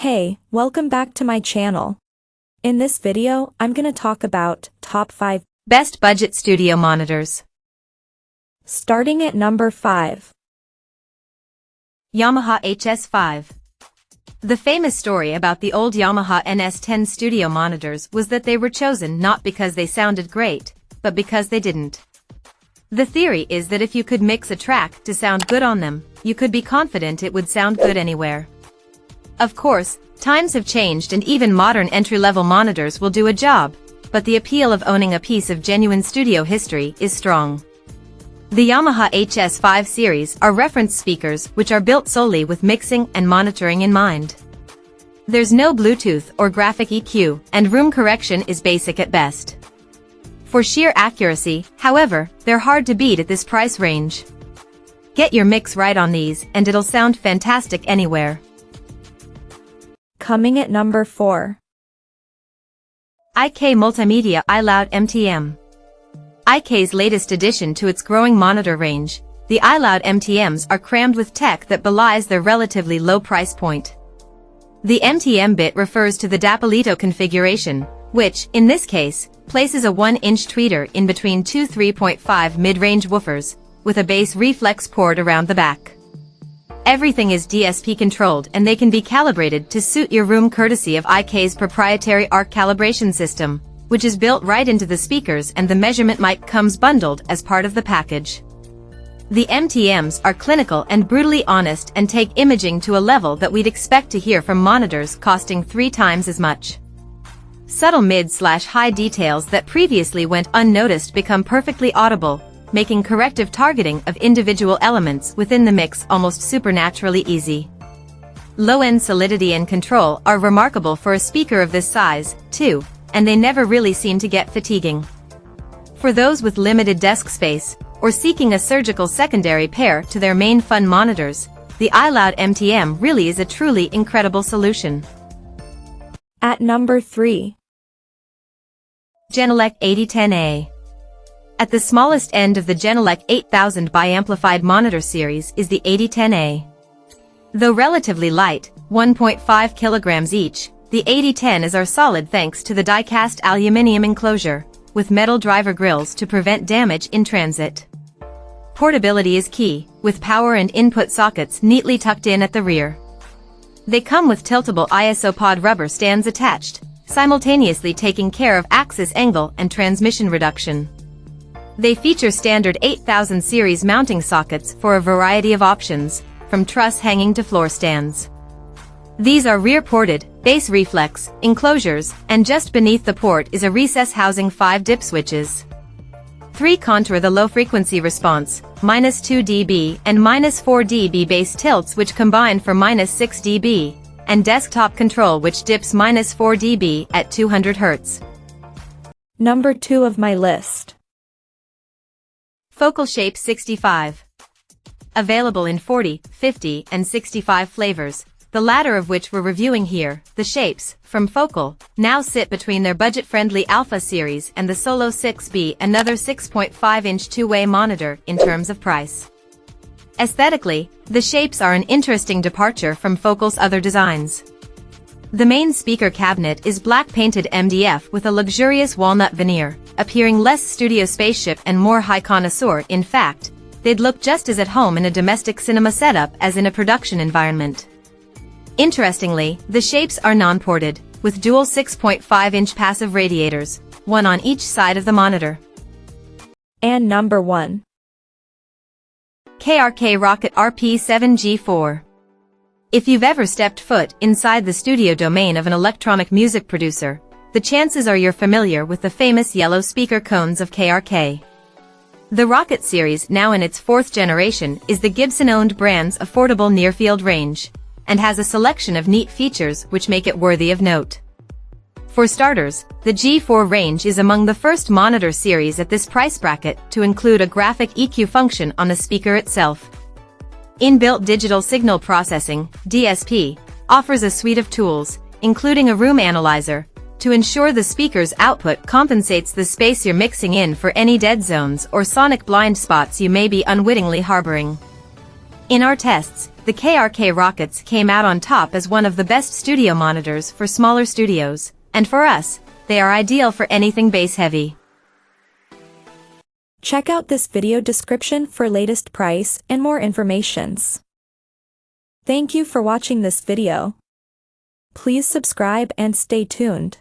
Hey, welcome back to my channel. In this video, I'm gonna talk about top 5 best budget studio monitors. Starting at number 5. Yamaha HS5. The famous story about the old Yamaha NS10 studio monitors was that they were chosen not because they sounded great, but because they didn't. The theory is that if you could mix a track to sound good on them, you could be confident it would sound good anywhere. Of course, times have changed and even modern entry-level monitors will do a job, but the appeal of owning a piece of genuine studio history is strong. The Yamaha HS5 series are reference speakers which are built solely with mixing and monitoring in mind. There's no Bluetooth or graphic EQ, and room correction is basic at best. For sheer accuracy, however, they're hard to beat at this price range. Get your mix right on these and it'll sound fantastic anywhere. Coming at number 4. IK Multimedia iLoud MTM. IK's latest addition to its growing monitor range, the iLoud MTMs are crammed with tech that belies their relatively low price point. The MTM bit refers to the Dapalito configuration, which, in this case, places a 1-inch tweeter in between two 3.5 mid-range woofers, with a bass reflex port around the back. Everything is DSP controlled and they can be calibrated to suit your room courtesy of IK's proprietary ARC calibration system, which is built right into the speakers, and the measurement mic comes bundled as part of the package. The MTMs are clinical and brutally honest and take imaging to a level that we'd expect to hear from monitors costing 3 times as much. Subtle mid/high details that previously went unnoticed become perfectly audible, making corrective targeting of individual elements within the mix almost supernaturally easy. Low-end solidity and control are remarkable for a speaker of this size, too, and they never really seem to get fatiguing. For those with limited desk space, or seeking a surgical secondary pair to their main fun monitors, the iLoud MTM really is a truly incredible solution. At number 3. Genelec 8010A. At the smallest end of the Genelec 8000 biamplified monitor series is the 8010A. Though relatively light, 1.5 kilograms each, the 8010s are solid thanks to the die-cast aluminium enclosure, with metal driver grills to prevent damage in transit. Portability is key, with power and input sockets neatly tucked in at the rear. They come with tiltable isopod rubber stands attached, simultaneously taking care of axis angle and transmission reduction. They feature standard 8000 series mounting sockets for a variety of options, from truss hanging to floor stands. These are rear-ported, bass reflex, enclosures, and just beneath the port is a recess housing 5 dip switches. 3 contour the low-frequency response, -2 dB and -4 dB bass tilts which combine for -6 dB, and desktop control which dips -4 dB at 200 Hz. Number 2 of my list. Focal Shape 65. Available in 40, 50, and 65 flavors, the latter of which we're reviewing here. The shapes, from Focal, now sit between their budget-friendly Alpha series and the Solo 6B, another 6.5-inch two-way monitor in terms of price. Aesthetically, the shapes are an interesting departure from Focal's other designs. The main speaker cabinet is black-painted MDF with a luxurious walnut veneer, appearing less studio spaceship and more high connoisseur. In fact, they'd look just as at home in a domestic cinema setup as in a production environment. Interestingly, the shapes are non-ported, with dual 6.5-inch passive radiators, one on each side of the monitor. And number 1. KRK Rokit RP7 G4. If you've ever stepped foot inside the studio domain of an electronic music producer, the chances are you're familiar with the famous yellow speaker cones of KRK. The Rokit series, now in its 4th generation, is the Gibson-owned brand's affordable near-field range, and has a selection of neat features which make it worthy of note. For starters, the G4 range is among the first monitor series at this price bracket to include a graphic EQ function on the speaker itself. Inbuilt digital signal processing, DSP, offers a suite of tools, including a room analyzer, to ensure the speaker's output compensates the space you're mixing in for any dead zones or sonic blind spots you may be unwittingly harboring. In our tests, the KRK Rokits came out on top as one of the best studio monitors for smaller studios, and for us, they are ideal for anything bass-heavy. Check out this video description for latest price and more informations. Thank you for watching this video. Please subscribe and stay tuned.